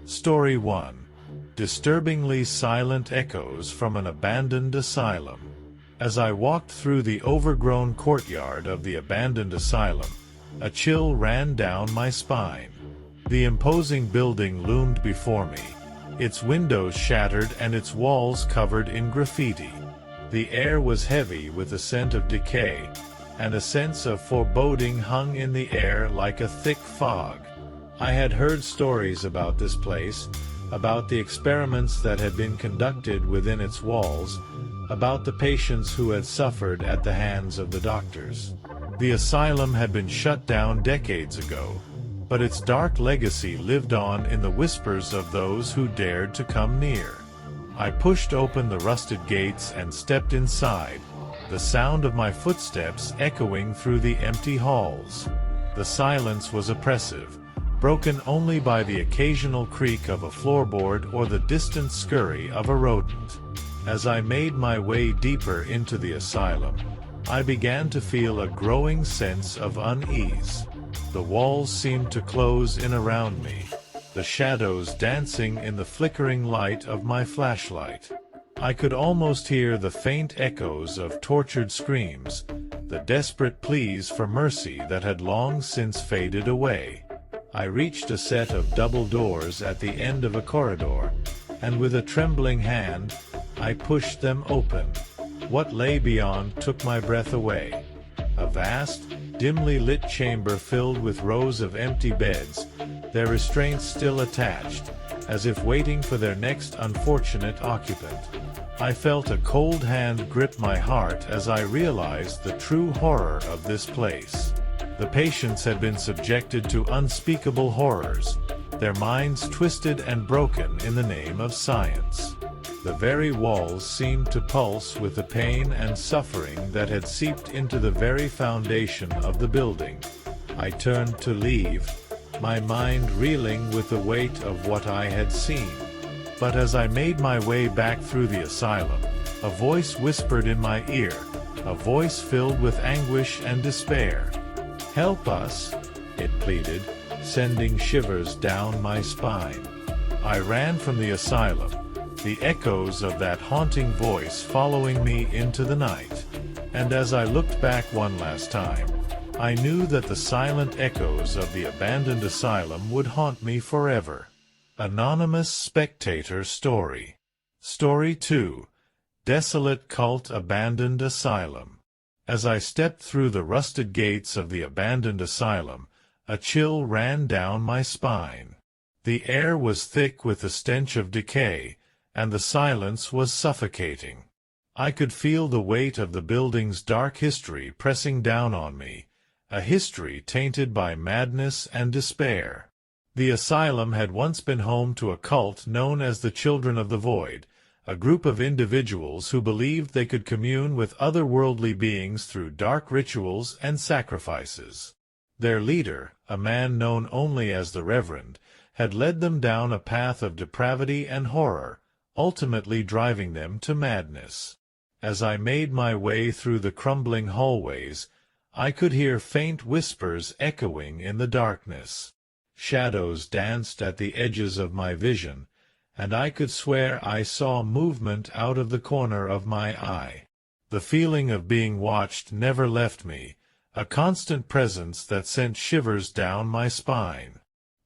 Story 1. Disturbingly silent echoes from an abandoned asylum. As I walked through the overgrown courtyard of the abandoned asylum, a chill ran down my spine. The imposing building loomed before me, its windows shattered and its walls covered in graffiti. The air was heavy with the scent of decay, and a sense of foreboding hung in the air like a thick fog. I had heard stories about this place, about the experiments that had been conducted within its walls, about the patients who had suffered at the hands of the doctors. The asylum had been shut down decades ago, but its dark legacy lived on in the whispers of those who dared to come near. I pushed open the rusted gates and stepped inside, the sound of my footsteps echoing through the empty halls. The silence was oppressive, broken only by the occasional creak of a floorboard or the distant scurry of a rodent. As I made my way deeper into the asylum, I began to feel a growing sense of unease. The walls seemed to close in around me, the shadows dancing in the flickering light of my flashlight. I could almost hear the faint echoes of tortured screams, the desperate pleas for mercy that had long since faded away. I reached a set of double doors at the end of a corridor, and with a trembling hand, I pushed them open. What lay beyond took my breath away. A vast, dimly lit chamber filled with rows of empty beds, their restraints still attached, as if waiting for their next unfortunate occupant. I felt a cold hand grip my heart as I realized the true horror of this place. The patients had been subjected to unspeakable horrors, their minds twisted and broken in the name of science. The very walls seemed to pulse with the pain and suffering that had seeped into the very foundation of the building. I turned to leave, my mind reeling with the weight of what I had seen. But as I made my way back through the asylum, a voice whispered in my ear, a voice filled with anguish and despair. "Help us," it pleaded, sending shivers down my spine. I ran from the asylum, the echoes of that haunting voice following me into the night. And as I looked back one last time, I knew that the silent echoes of the abandoned asylum would haunt me forever. Anonymous Spectator Story. Story 2. Desolate Cult Abandoned Asylum. As I stepped through the rusted gates of the abandoned asylum, a chill ran down my spine. The air was thick with the stench of decay, and the silence was suffocating. I could feel the weight of the building's dark history pressing down on me, a history tainted by madness and despair. The asylum had once been home to a cult known as the Children of the Void, a group of individuals who believed they could commune with otherworldly beings through dark rituals and sacrifices. Their leader, a man known only as the Reverend, had led them down a path of depravity and horror, ultimately driving them to madness. As I made my way through the crumbling hallways, I could hear faint whispers echoing in the darkness. Shadows danced at the edges of my vision, and I could swear I saw movement out of the corner of my eye. The feeling of being watched never left me, a constant presence that sent shivers down my spine.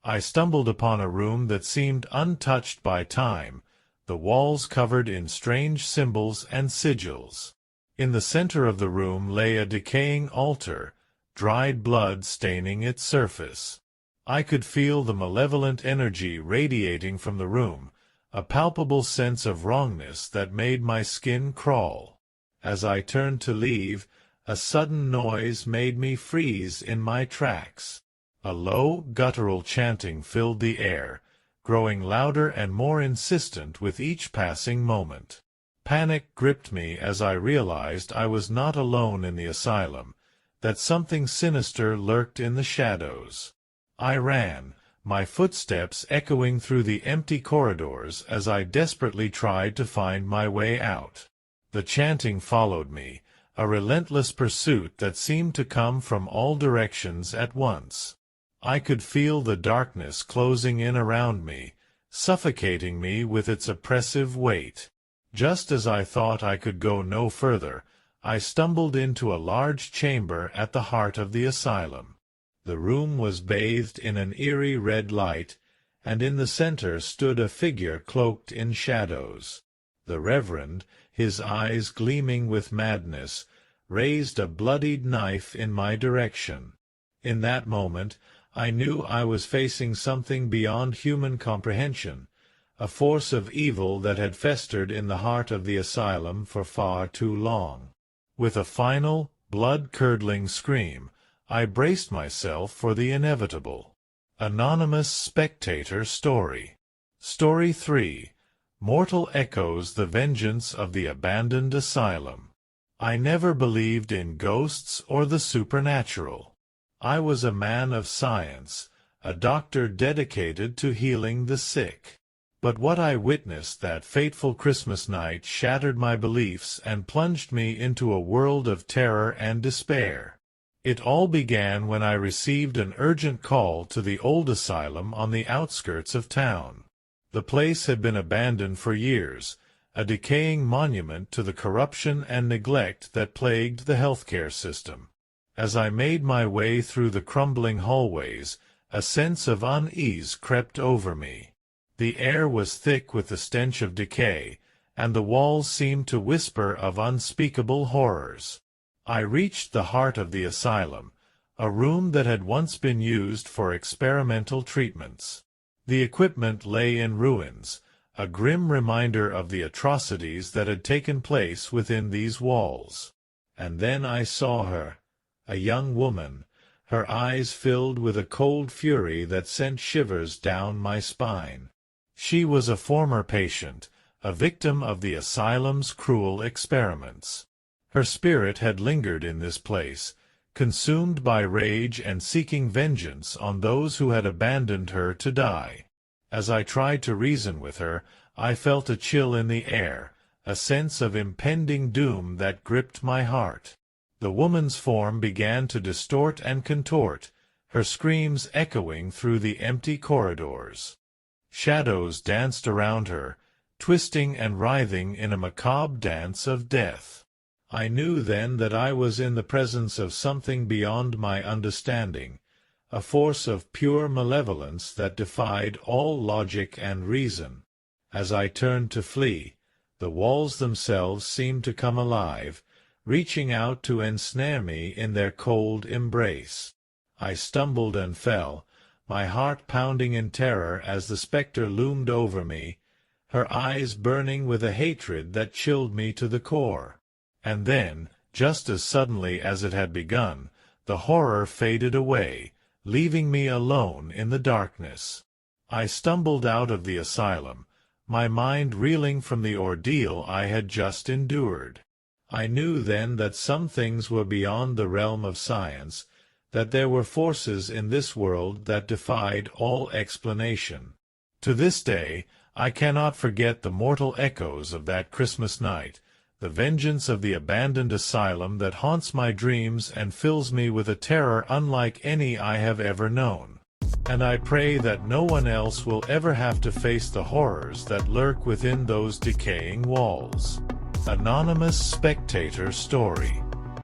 I stumbled upon a room that seemed untouched by time, the walls covered in strange symbols and sigils. In the center of the room lay a decaying altar, dried blood staining its surface. I could feel the malevolent energy radiating from the room, a palpable sense of wrongness that made my skin crawl. As I turned to leave, a sudden noise made me freeze in my tracks. A low, guttural chanting filled the air, growing louder and more insistent with each passing moment. Panic gripped me as I realized I was not alone in the asylum, that something sinister lurked in the shadows. I ran, my footsteps echoing through the empty corridors as I desperately tried to find my way out. The chanting followed me, a relentless pursuit that seemed to come from all directions at once. I could feel the darkness closing in around me, suffocating me with its oppressive weight. Just as I thought I could go no further, I stumbled into a large chamber at the heart of the asylum. The room was bathed in an eerie red light, and in the center stood a figure cloaked in shadows. The Reverend, his eyes gleaming with madness, raised a bloodied knife in my direction. In that moment, I knew I was facing something beyond human comprehension, a force of evil that had festered in the heart of the asylum for far too long. With a final, blood-curdling scream, I braced myself for the inevitable. Anonymous Spectator Story. Story 3. Mortal Echoes: The Vengeance of the Abandoned Asylum. I never believed in ghosts or the supernatural. I was a man of science, a doctor dedicated to healing the sick. But what I witnessed that fateful Christmas night shattered my beliefs and plunged me into a world of terror and despair. It all began when I received an urgent call to the old asylum on the outskirts of town. The place had been abandoned for years, a decaying monument to the corruption and neglect that plagued the healthcare system. As I made my way through the crumbling hallways, a sense of unease crept over me. The air was thick with the stench of decay, and the walls seemed to whisper of unspeakable horrors. I reached the heart of the asylum, a room that had once been used for experimental treatments. The equipment lay in ruins, a grim reminder of the atrocities that had taken place within these walls. And then I saw her, a young woman, her eyes filled with a cold fury that sent shivers down my spine. She was a former patient, a victim of the asylum's cruel experiments. Her spirit had lingered in this place, consumed by rage and seeking vengeance on those who had abandoned her to die. As I tried to reason with her, I felt a chill in the air, a sense of impending doom that gripped my heart. The woman's form began to distort and contort, her screams echoing through the empty corridors. Shadows danced around her, twisting and writhing in a macabre dance of death. I knew then that I was in the presence of something beyond my understanding, a force of pure malevolence that defied all logic and reason. As I turned to flee, the walls themselves seemed to come alive, reaching out to ensnare me in their cold embrace. I stumbled and fell, my heart pounding in terror as the spectre loomed over me, her eyes burning with a hatred that chilled me to the core. And then, just as suddenly as it had begun, the horror faded away, leaving me alone in the darkness. I stumbled out of the asylum, my mind reeling from the ordeal I had just endured. I knew then that some things were beyond the realm of science, that there were forces in this world that defied all explanation. To this day, I cannot forget the mortal echoes of that Christmas night, the vengeance of the abandoned asylum that haunts my dreams and fills me with a terror unlike any I have ever known. And I pray that no one else will ever have to face the horrors that lurk within those decaying walls. Anonymous Spectator Story.